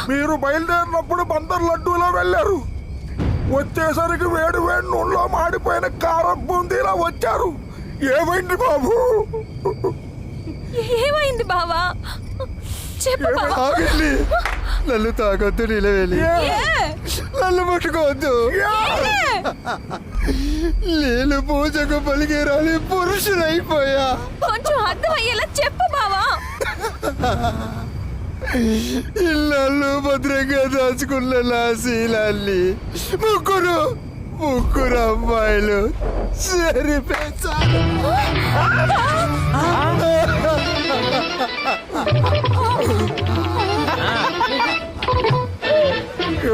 మీరు బయలుదేరినప్పుడు బందర్ లడ్డూలో వెళ్ళారు, వచ్చేసరికి వేడి వేడి నూనెలో మాడిపోయిన కారం బూందీలా వచ్చారు. ఏమైంది బాబు? ఏమైంది బావా? నన్ను తాకొద్దు, నీళ్ళు వెళ్ళి నన్ను ముట్టుకోవద్దు. నేను పూజకు పలికేరాలి పురుషులైపోయా. కొంచెం అర్థమయ్యేలా చెప్పు బావా. ఇళ్ళు భద్రంగా దాచుకున్న నా శీలాన్ని ముగ్గురు అమ్మాయిలు సరిపేశారు.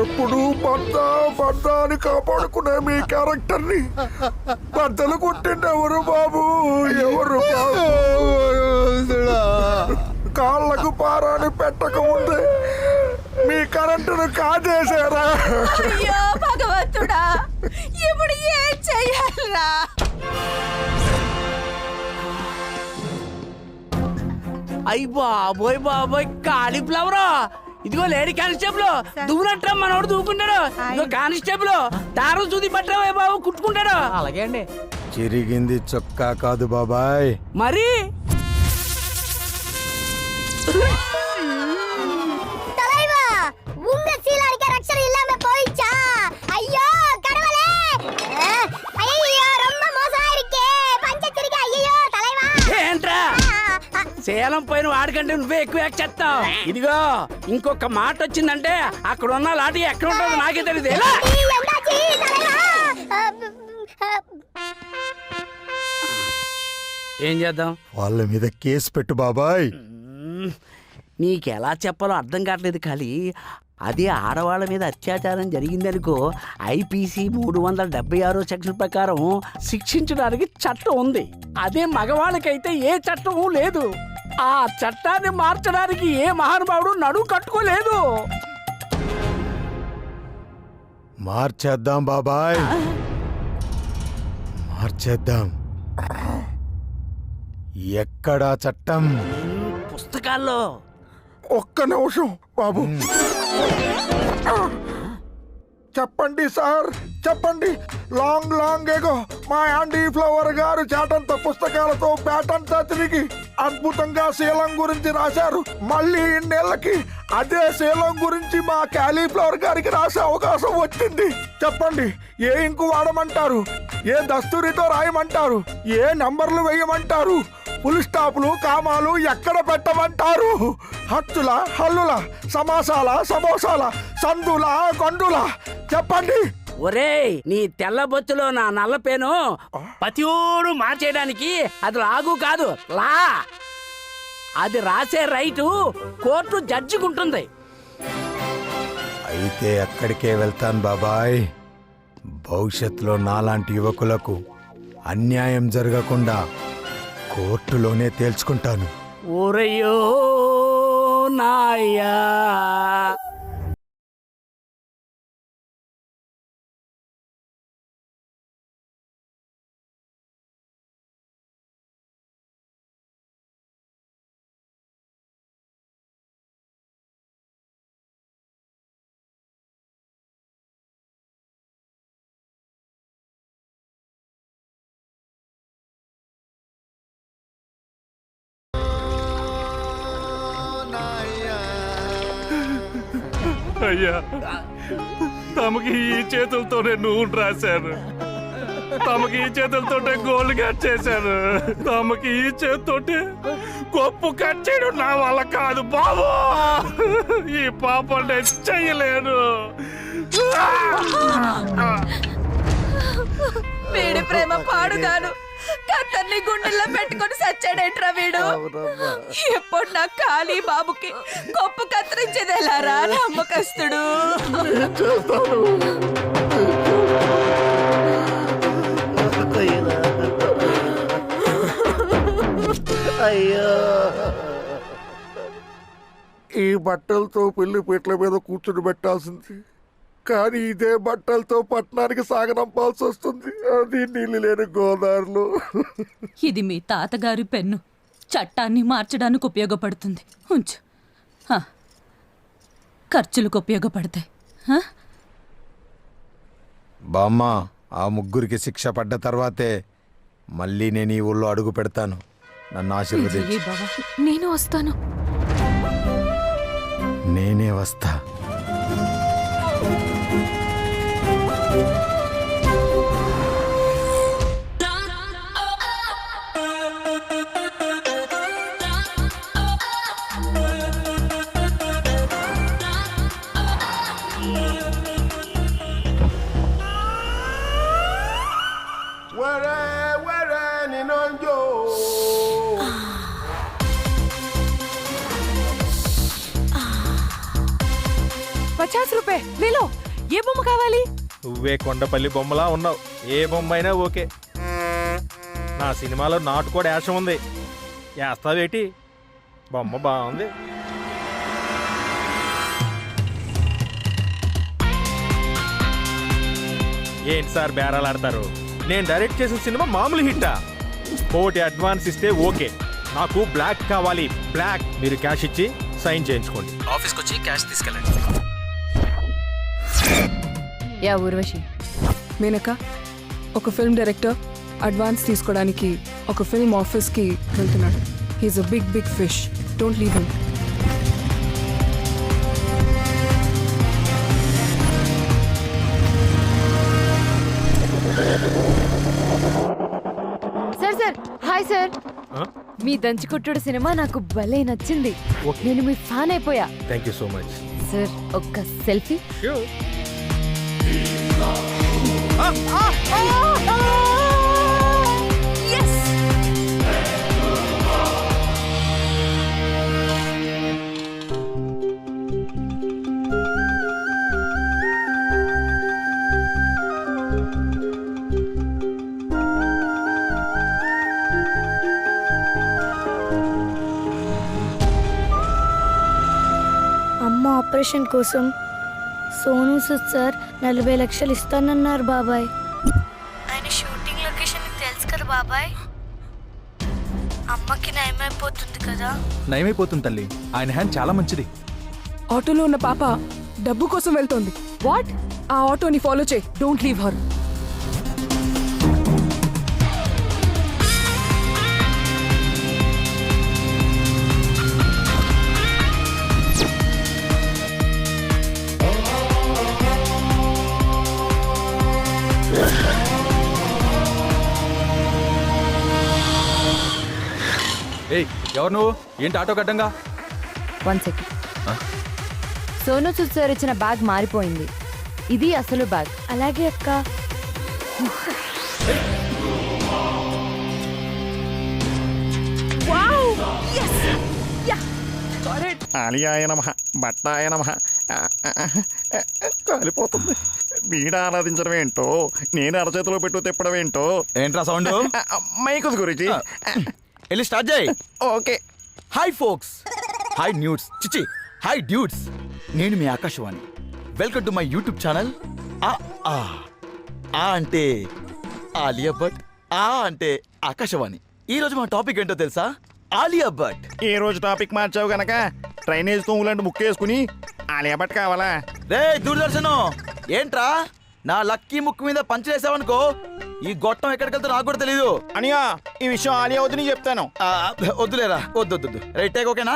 ఎప్పుడు భర్త అని కాపాడుకునే మీ క్యారెక్టర్ ని భర్తలు కొట్టింది ఎవరు బాబు? ఎవరు బాబు? కాళ్ళకు పారాని పెట్టక ముందే మీ కరెంటును కాజేశారా? అయ్యో భగవంతుడా, ఇప్పుడు ఏం చెయ్యాలరా? అయ్యి బాబోయ్ బాబోయ్, కాలీఫ్లవర్. ఇదిగో లేడీ కానిస్టేబుల్, దువ్వునట్రా మనోడు దూకుంటాడు. ఇదిగో కానిస్టేబుల్, దారం చూది పట్టరా బాబు, కుట్టుకుంటాడు. అలాగే అండి. చిరిగింది చొక్కా కాదు బాబాయ్, మరి ఏంట్రా సేలం పోయిన వాడికంటే నువ్వే ఎక్కువ చేస్తావు. ఇదిగో ఇంకొక మాట వచ్చిందంటే అక్కడ ఉన్న లాఠీ ఎక్కడ ఉంటుందో నాకే తెలియదు. ఏం చేద్దాం? వాళ్ళ మీద కేసు పెట్టు బాబాయ్. నీకెలా చెప్పాలో అర్థం కావట్లేదు. ఖాళీ అదే ఆడవాళ్ళ మీద అత్యాచారం జరిగిందనుకో, ఐపీసీ 376 సెక్షన్ ప్రకారం శిక్షించడానికి చట్టం ఉంది. అదే మగవాళ్ళకైతే ఏ చట్టం లేదు. ఆ చట్టాన్ని మార్చడానికి ఏ మహానుభావుడు నడుము కట్టుకోలేదు. మార్చేద్దాం బాబాయ్, మార్చేద్దాం. ఎక్కడా చట్టం? పుస్తకాల్లో. ఒక్క నిమిషం బాబు. చెప్పండి సార్, చెప్పండి. లాంగ్ ఏగో మా యాండీ ఫ్లవర్ గారు చాటంత పుస్తకాలతో పేటంతా తిరిగి అద్భుతంగా శీలం గురించి రాశారు. మళ్ళీ ఇన్నేళ్లకి అదే శీలం గురించి మా కాలీఫ్లవర్ గారికి రాసే అవకాశం వచ్చింది. చెప్పండి, ఏ ఇంకు వాడమంటారు? ఏ దస్తూరితో రాయమంటారు? ఏ నంబర్లు వేయమంటారు? ఫుల్ స్టాపులు కామాలు ఎక్కడ పెట్టమంటారు? హత్తుల హల్లుల, సమాసాల సమోసాల, సందుల గొండుల, చెప్పండి. ఒరేయ్, నీ తెల్ల బొచ్చులో నా నల్లపేను పతియోడు మార్చేయడానికి అది లాగు కాదు, లా. అది రాసే రైటు కోర్టు జడ్జికుంటుంది. అయితే అక్కడికే వెళ్తాను బాబాయ్. భవిష్యత్తులో నాలాంటి యువకులకు అన్యాయం జరగకుండా కోర్టులోనే తేల్చుకుంటాను. ఓరయ్యో నాయ్యా. అయ్యా, తమకి ఈ చేతులతోనే నూనె రాశాను, తమకి ఈ చేతులతోటే గోల్డ్ కట్ చేశాను, తమకి ఈ చేతితోటే గొప్ప కట్ చేయడం నా వల్ల కాదు బాబు. ఈ పాపం నేను చెయ్యలేను. వీడి ప్రేమ పాడుగాను కత్తర్ని గుండెల్లో పెట్టుకొని సచ్చాడేంట్రా వీడు. ఎప్పుడు నా ఖాళీ బాబుకి గొప్ప కత్తిరించేది ఎలారా నమ్మకస్తుడు. అయ్యో, ఈ బట్టలతో పెళ్లి పీటల మీద కూర్చుని పెట్టాల్సింది కానీ ఇదే బట్టలతో పట్టణానికి సాగనంపాల్సి వస్తుంది, అది నీళ్ళు లేని గోదావరిలో. ఇది మీ తాతగారి పెన్ను, చట్టాన్ని మార్చడానికి ఉపయోగపడుతుంది. ఉంచు. హ. ఖర్చులకు ఉపయోగపడతాయి. హ? బామ్మ, ఆ ముగ్గురికి శిక్ష పడ్డ తర్వాతే మళ్ళీ నేను ఈ ఊళ్ళో అడుగు పెడతాను. నన్ను ఆశీర్వదించు. జై బాబా. నేను వస్తాను. నేనే వస్తా. ₹50 లేలో. ఏ బొమ్మ కావాలి? నువ్వే కొండపల్లి బొమ్మలా ఉన్నావు. ఏ బొమ్మ అయినా ఓకే. నా సినిమాలో నాటు కూడా యాసం ఉంది. వేస్తావేటి? బొమ్మ బాగుంది. ఏంటి సార్ బేరాలు ఆడతారు? నేను డైరెక్ట్ చేసిన సినిమా మామూలు హిట్టా? కోటి అడ్వాన్స్ ఇస్తే ఓకే. నాకు బ్లాక్ కావాలి, బ్లాక్. మీరు క్యాష్ ఇచ్చి సైన్ చేయించుకోండి. ఆఫీస్కి వచ్చి క్యాష్ తీసుకెళ్ళండి. యా ఊర్వశి. మేనక, ఒక ఫిల్మ్ డైరెక్టర్ అడ్వాన్స్ తీసుకోవడానికి ఒక ఫిల్మ్ ఆఫీస్కి వెళ్తున్నాడు. He is a big fish. Don't leave him. Sir hi sir. మీ దంచుకుట్టుడు సినిమా నాకు భలే నచ్చింది. నేను మీ ఫ్యాన్ అయిపోయా. Thank you so much sir ఒక్క సెల్ఫీ. అమ్మ ఆపరేషన్ కోసం సోను సూద్ సార్ 40 లక్షలు ఇస్తానన్నారు బాబాయ్. ఆయన షూటింగ్ లొకేషన్ తెలుసు కదా బాబాయ్. అమ్మకి నయమైపోతుంది కదా. నయమైపోతుంది తల్లి. ఆయన హ్యాండ్ చాలా మంచిది. ఆటోలో ఉన్న పాప డబ్బు కోసం వెళ్తోంది. వాట్? ఆ ఆటోని ఫాలో చేయి. Don't leave her. ఏయ్, ఎవరు నువ్వు? ఏంటి ఆటో గడ్డంగా? 1 సెకండ్. సోను సూద్ సార్ ఇచ్చిన బ్యాగ్ మారిపోయింది. ఇది అసలు బ్యాగ్. అలాగే అక్క. ఆలియాయ నమః, బట్టాయ నమః. కాలిపోతుంది. వీడ ఆరాధించడం ఏంటో, నేను అరచేతిలో పెట్టు తిప్పడం ఏంటో. ఏంట్రా సౌండ్? మైకుస్ గురించి. వెళ్ళి స్టార్ట్ చేయి. ఓకే. హాయ్ ఫోక్స్, హాయ్ న్యూడ్స్, చిచి హాయ్ డ్యూడ్స్. నేను మీ Akashvani. Welcome to my YouTube channel. ఆ అంటే ఆలియా భట్, ఆ అంటే ఆకాశవాణి. ఈ రోజు మా టాపిక్ ఏంటో తెలుసా? ఆలియా భట్. ఈ రోజు టాపిక్ మార్చావు గనక డ్రైనేజ్ తోములాంటి ముక్కేసుకుని ఆలియా భట్ కావాలా? రే దూరదర్శన్, ఏంట్రా నా లక్కీ ముక్కు మీద పంచలేసావనుకో, ఈ గొట్టం ఎక్కడికి వెళ్తా నాకు కూడా తెలీదు. అనియా, ఈ విషయం ఆలియా వద్దని చెప్తాను. వద్దులేరా, వద్దు. రైట్ టేక్ ఓకేనా?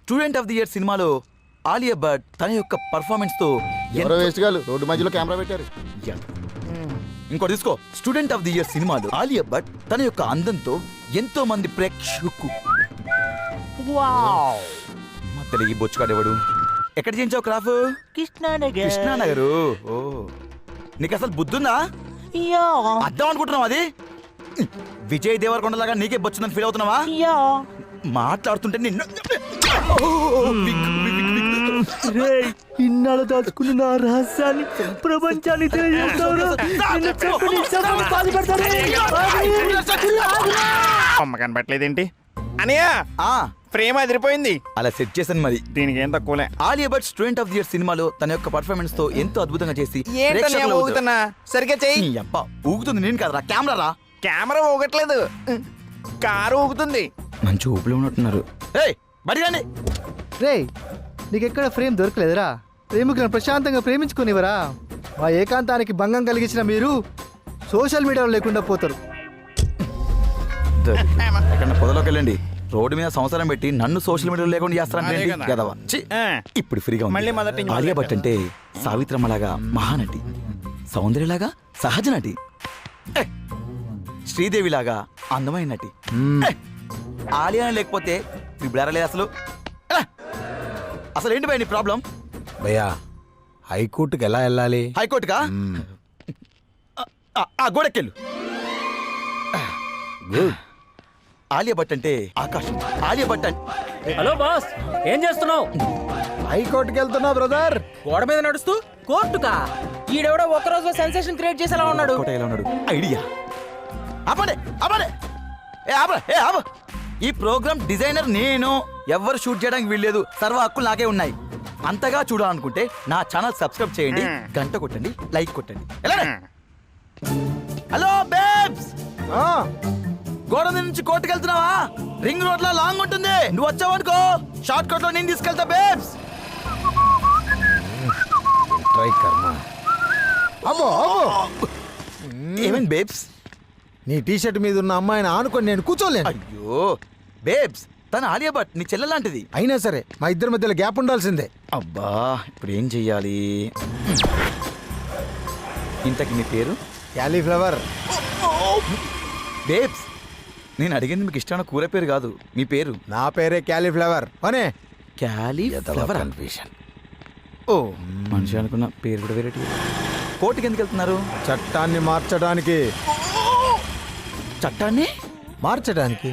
స్టూడెంట్ ఆఫ్ ది ఇయర్ సినిమాలో ఆలియా భట్ తన యొక్క పర్ఫార్మెన్స్ తో రోడ్డు మధ్యలో కెమెరా పెట్టారు. ఇంకోటి తీసుకో. స్టూడెంట్ ఆఫ్ ది ఇయర్ సినిమాలో ఆలియా భట్ తన యొక్క అందంతో ఎంతో మంది ప్రేక్షకు మధ్యలో ఈ బొచ్చుకాడేవాడు. ఎక్కడ చేయించావు క్రాఫ్? కృష్ణానగర్. ఓ, నీకు అసలు బుద్ధుందా? అర్థం అనుకుంటున్నావు అది? విజయ్ దేవరకొండలాగా నీకే బొచ్చుందని ఫీల్ అవుతున్నావా? మాట్లాడుతుంటే నిన్ను ఇన్నాళ్ళు దాచుకున్న నా రహస్యాన్ని ప్రపంచాన్ని అమ్మ కనబట్టలేదేంటి? అనియా, ఫ్రేమ్ అదిరిపోయింది. అలా సెట్ చేశాను మరి. దీనికి ఏం తక్కువలే. Alia Bhatt student of the year సినిమాలో తన యొక్క పర్ఫార్మెన్స్ తో ఎంతో అద్భుతంగా చేసి ఏంటన్నా ప్రేక్షకుల ఊగుతున్నా? సరిగ్గా చెయ్యి. నీ అబ్బా ఊగుతుంది నేను కదరా, కెమెరా రా. కెమెరా ఊగట్లేదు, కారు ఊగుతుంది. మంచి ఊపిలో ఉన్నట్టున్నారు. ఏయ్ బడిగాండి. రే నీకెక్కడ ఫ్రేమ్ దొరకలేదురా? ప్రేమికులను ప్రశాంతంగా ప్రేమించుకునేవరా? మా ఏకాంతానికి భంగం కలిగించిన మీరు సోషల్ మీడియాలో లేకుండా పోతారు. ఎక్కడ పొదలోకి వెళ్ళండి. రోడ్డు మీద సంవత్సరం పెట్టి నన్ను సోషల్ మీడియాలో లేకుండా చేస్తారంటే గదవా. ఛీ, ఇప్పుడు ఫ్రీగా ఉంది. మళ్ళీ మొదటి నుంచి ఆలియా భట్ అంటే సావిత్రమ్మలాగా మహానటి, సౌందర్యలాగా సహజ నటి, శ్రీదేవిలాగా అందమైన నటి. ఆలియా లేకపోతే ఇప్పుడు అసలు అసలు ఏంటి భయ నీ ప్రాబ్లం? భయ్యా హైకోర్టుకి ఎలా వెళ్ళాలి? హైకోర్టుకా? గోడకెళ్ళు. గుడ్. ఆలియా భట్ అంటే ఆకాశం. ఆలియా భట్ అంటే హలో బాస్, ఏం చేస్తున్నావు? హైకోర్టుకి వెళ్తున్నా బ్రదర్. గోడ మీద నడుస్తూ కోర్టుకా? ఈడెవడో ఒక్క రోజులో సెన్సేషన్ క్రియేట్ చేసేలా ఉన్నాడు. కోట ఎలా ఉన్నాడు? ఐడియా. ఆపండి ఆపండి. ఆప. ఈ ప్రోగ్రామ్ డిజైనర్ నేను. ఎవ్వరు షూట్ చేయడానికి వీల్లేదు. సర్వ హక్కులు నాకే ఉన్నాయి. అంతగా చూడాలనుకుంటే నా ఛానల్ సబ్స్క్రైబ్ చేయండి, గంట కొట్టండి, లైక్ కొట్టండి. హలో బేబ్స్, గోడ మీద నుంచి కోర్టుకు వెళ్తున్నావా? రింగ్ రోడ్ లో లాంగ్ ఉంటుంది. నువ్వు వచ్చావు అనుకో, షార్ట్ కట్ లో నేను తీసుకెళ్తా బేబ్స్. ట్రై కర్మ. అమ్మో అమ్మో, ఏమేం బేబ్స్? నీ టీషర్ట్ మీద ఉన్న అమ్మాయిని ఆనుకొని నేను కూర్చోలేను. అయ్యో బేబ్స్, తన ఆలియా భట్ నీ చెల్లె లాంటిది. అయినా సరే మా ఇద్దరి మధ్యలో గ్యాప్ ఉండాల్సిందే. అబ్బా ఇప్పుడు ఏం చెయ్యాలి? ఇంతకి మీ పేరు? క్యాలీఫ్లవర్. బేబ్స్, నేను అడిగింది మీకు ఇష్టమైన కూర పేరు కాదు, మీ పేరు. నా పేరే క్యాలీఫ్లవర్. పనే క్యాలీఫ్లవర్. కన్ఫ్యూషన్. ఓ మనిషి అనుకున్న పేరు కూడా వేరే. కోర్టుకి ఎందుకు వెళ్తున్నారు? చట్టాన్ని మార్చడానికి. చట్టాన్ని మార్చడానికి?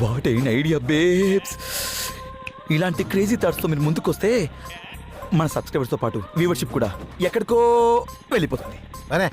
What an idea babes. ఇలాంటి క్రేజీ థాట్స్తో మీరు ముందుకొస్తే మన సబ్స్క్రైబర్స్తో పాటు వ్యూవర్షిప్ కూడా ఎక్కడికో వెళ్ళిపోతుంది. పనే